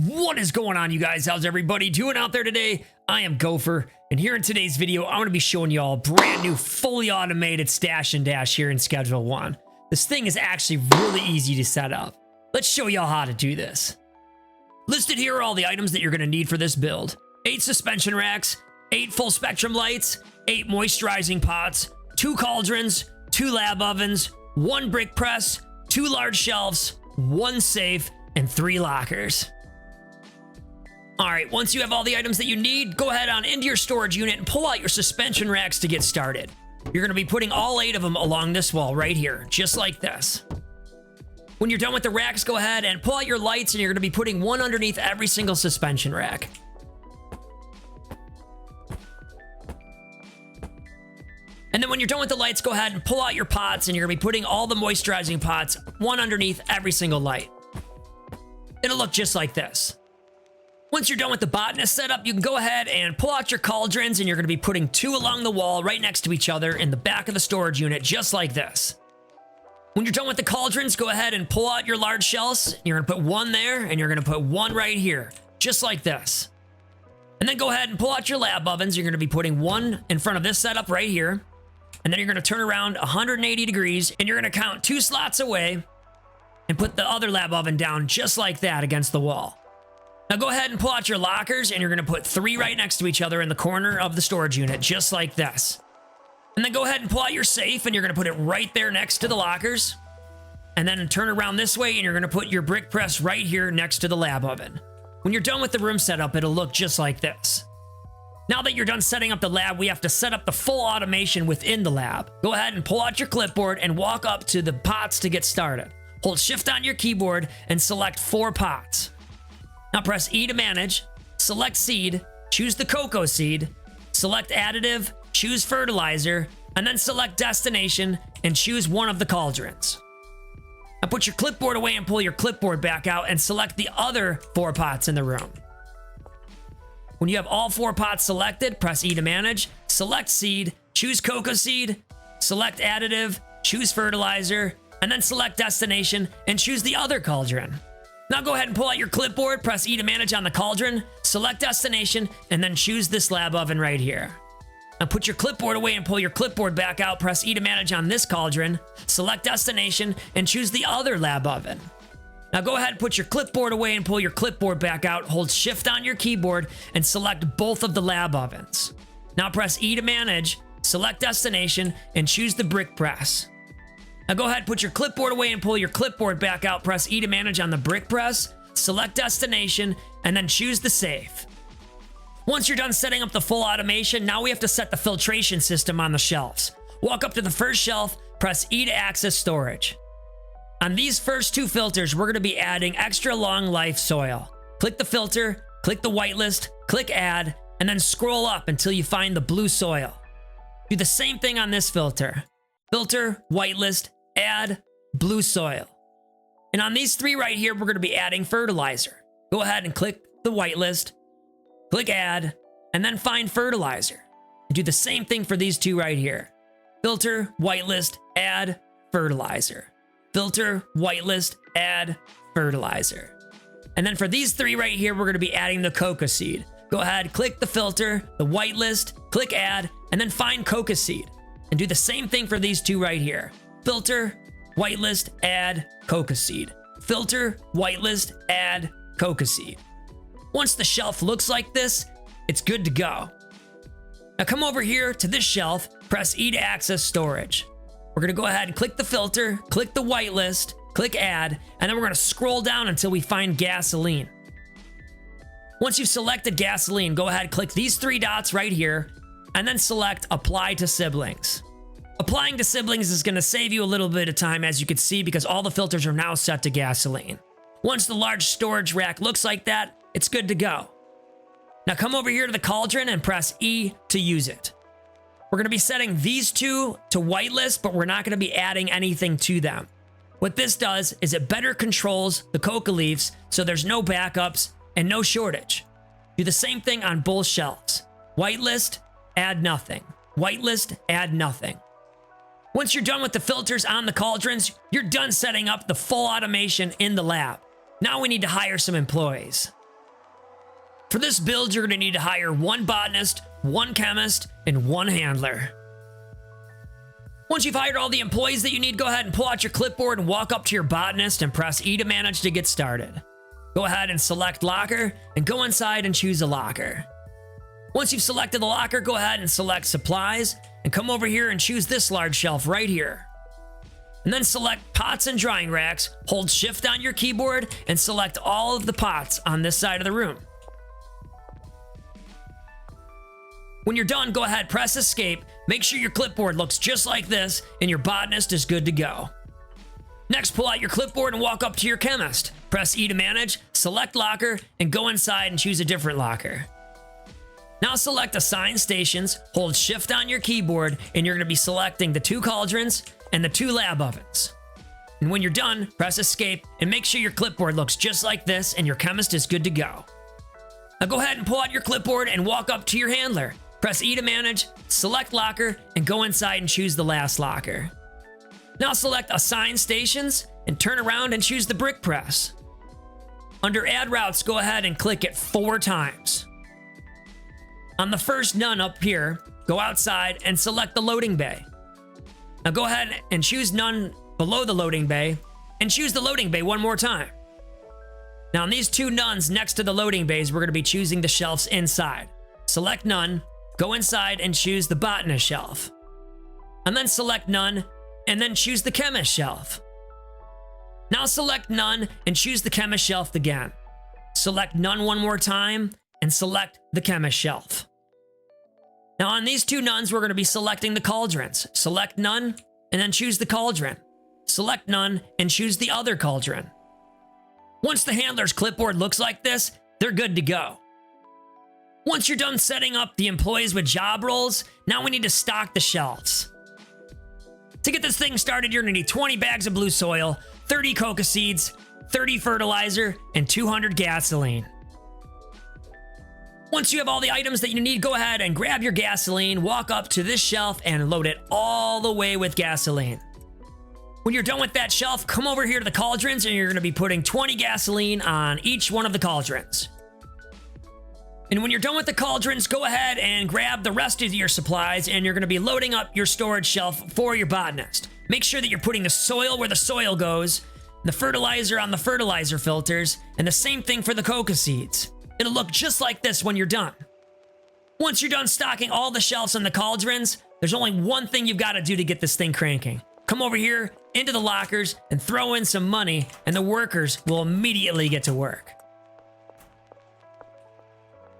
What is going on, you guys? How's everybody doing out there today? I am Gophxr, and here in today's video, I'm going to be showing you all a brand new, fully automated stash and dash here in Schedule 1. This thing is actually really easy to set up. Let's show y'all how to do this. Listed here are all the items that you're going to need for this build. 8 suspension racks, 8 full spectrum lights, 8 moisturizing pots, 2 cauldrons, 2 lab ovens, 1 brick press, 2 large shelves, 1 safe, and 3 lockers. Alright, once you have all the items that you need, go ahead on into your storage unit and pull out your suspension racks to get started. You're going to be putting all 8 of them along this wall right here, just like this. When you're done with the racks, go ahead and pull out your lights, and you're going to be putting one underneath every single suspension rack. And then when you're done with the lights, go ahead and pull out your pots, and you're going to be putting all the moisturizing pots one underneath every single light. It'll look just like this. Once you're done with the botanist setup, you can go ahead and pull out your cauldrons, and you're going to be putting 2 along the wall right next to each other in the back of the storage unit, just like this. When you're done with the cauldrons, go ahead and pull out your large shelves. You're going to put 1 there, and you're going to put 1 right here, just like this. And then go ahead and pull out your lab ovens. You're going to be putting 1 in front of this setup right here. And then you're going to turn around 180 degrees, and you're going to count 2 slots away and put the other lab oven down just like that against the wall. Now go ahead and pull out your lockers, and you're going to put 3 right next to each other in the corner of the storage unit, just like this. And then go ahead and pull out your safe, and you're going to put it right there next to the lockers. And then turn around this way, and you're going to put your brick press right here next to the lab oven. When you're done with the room setup, it'll look just like this. Now that you're done setting up the lab, we have to set up the full automation within the lab. Go ahead and pull out your clipboard and walk up to the pots to get started. Hold shift on your keyboard and select 4 pots. Now press E to manage, select seed, choose the cocoa seed, select additive, choose fertilizer, and then select destination and choose one of the cauldrons. Now put your clipboard away and pull your clipboard back out and select the other 4 pots in the room. When you have all 4 pots selected, press E to manage, select seed, choose cocoa seed, select additive, choose fertilizer, and then select destination and choose the other cauldron. Now go ahead and pull out your clipboard, press E to manage on the cauldron, select destination, and then choose this lab oven right here. Now put your clipboard away and pull your clipboard back out, press E to manage on this cauldron, select destination, and choose the other lab oven. Now go ahead and put your clipboard away and pull your clipboard back out, hold shift on your keyboard, and select both of the lab ovens. Now press E to manage, select destination, and choose the brick press. Now go ahead and put your clipboard away and pull your clipboard back out, press E to manage on the brick press, select destination, and then choose the safe. Once you're done setting up the full automation, now we have to set the filtration system on the shelves. Walk up to the first shelf, press E to access storage. On these first 2 filters, we're going to be adding extra long life soil. Click the filter, click the whitelist, click add, and then scroll up until you find the blue soil. Do the same thing on this filter. Filter, whitelist, add, blue soil. And on these 3 right here, we're going to be adding fertilizer. Go ahead and click the whitelist, click add, and then find fertilizer. Do the same thing for these 2 right here. Filter, whitelist, add, fertilizer. Filter, whitelist, add, fertilizer. And then for these 3 right here, we're going to be adding the cocoa seed. Go ahead, click the filter, the whitelist, click add, and then find cocoa seed. And do the same thing for these 2 right here. Filter, whitelist, add, cocoa seed. Filter, whitelist, add, cocoa seed. Once the shelf looks like this, it's good to go. Now come over here to this shelf, press E to access storage. We're going to go ahead and click the filter, click the whitelist, click add, and then we're going to scroll down until we find gasoline. Once you've selected gasoline, go ahead and click these 3 dots right here, and then select apply to siblings. Applying to siblings is going to save you a little bit of time, as you can see, because all the filters are now set to gasoline. Once the large storage rack looks like that, it's good to go. Now come over here to the cauldron and press E to use it. We're going to be setting these 2 to whitelist, but we're not going to be adding anything to them. What this does is it better controls the coca leaves so there's no backups and no shortage. Do the same thing on both shelves. Whitelist, add nothing. Whitelist, add nothing. Once you're done with the filters on the cauldrons, you're done setting up the full automation in the lab. Now we need to hire some employees. For this build, you're going to need to hire 1 botanist, 1 chemist, and 1 handler. Once you've hired all the employees that you need, go ahead and pull out your clipboard and walk up to your botanist and press E to manage to get started. Go ahead and select locker and go inside and choose a locker. Once you've selected the locker, go ahead and select supplies and come over here and choose this large shelf right here. And then select pots and drying racks, hold shift on your keyboard and select all of the pots on this side of the room. When you're done, go ahead, press escape, make sure your clipboard looks just like this, and your botanist is good to go. Next, pull out your clipboard and walk up to your chemist. Press E to manage, select locker, and go inside and choose a different locker. Now select assign stations, hold shift on your keyboard, and you're going to be selecting the 2 cauldrons and the 2 lab ovens. And when you're done, press escape and make sure your clipboard looks just like this and your chemist is good to go. Now go ahead and pull out your clipboard and walk up to your handler. Press E to manage, select locker, and go inside and choose the last locker. Now select assign stations and turn around and choose the brick press. Under add routes, go ahead and click it 4 times. On the first none up here, go outside and select the loading bay. Now go ahead and choose none below the loading bay and choose the loading bay 1 more time. Now on these 2 nuns next to the loading bays, we're going to be choosing the shelves inside. Select none, go inside and choose the botanist shelf. And then select none and then choose the chemist shelf. Now select none and choose the chemist shelf again. Select none 1 more time and select the chemist shelf. Now on these 2 nuns, we're going to be selecting the cauldrons. Select none and then choose the cauldron. Select none and choose the other cauldron. Once the handler's clipboard looks like this, they're good to go. Once you're done setting up the employees with job roles, now we need to stock the shelves. To get this thing started, you're going to need 20 bags of blue soil, 30 coca seeds, 30 fertilizer, and 200 gasoline. Once you have all the items that you need, go ahead and grab your gasoline, walk up to this shelf, and load it all the way with gasoline. When you're done with that shelf, come over here to the cauldrons, and you're going to be putting 20 gasoline on each one of the cauldrons. And when you're done with the cauldrons, go ahead and grab the rest of your supplies, and you're going to be loading up your storage shelf for your botanist. Make sure that you're putting the soil where the soil goes, the fertilizer on the fertilizer filters, and the same thing for the coca seeds. It'll look just like this when you're done. Once you're done stocking all the shelves on the cauldrons, there's only one thing you've got to do to get this thing cranking. Come over here into the lockers and throw in some money, and the workers will immediately get to work.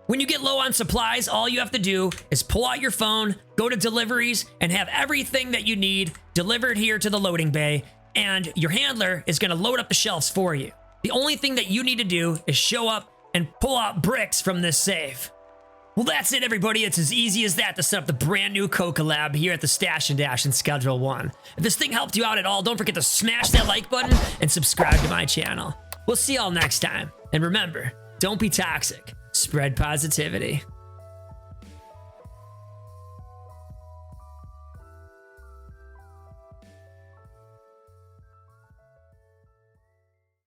When you get low on supplies, all you have to do is pull out your phone, go to deliveries, and have everything that you need delivered here to the loading bay, and your handler is going to load up the shelves for you. The only thing that you need to do is show up and pull out bricks from this safe. Well, that's it, everybody. It's as easy as that to set up the brand new Coca Lab here at the Stash and Dash in Schedule 1. If this thing helped you out at all, don't forget to smash that like button and subscribe to my channel. We'll see y'all next time. And remember, don't be toxic. Spread positivity.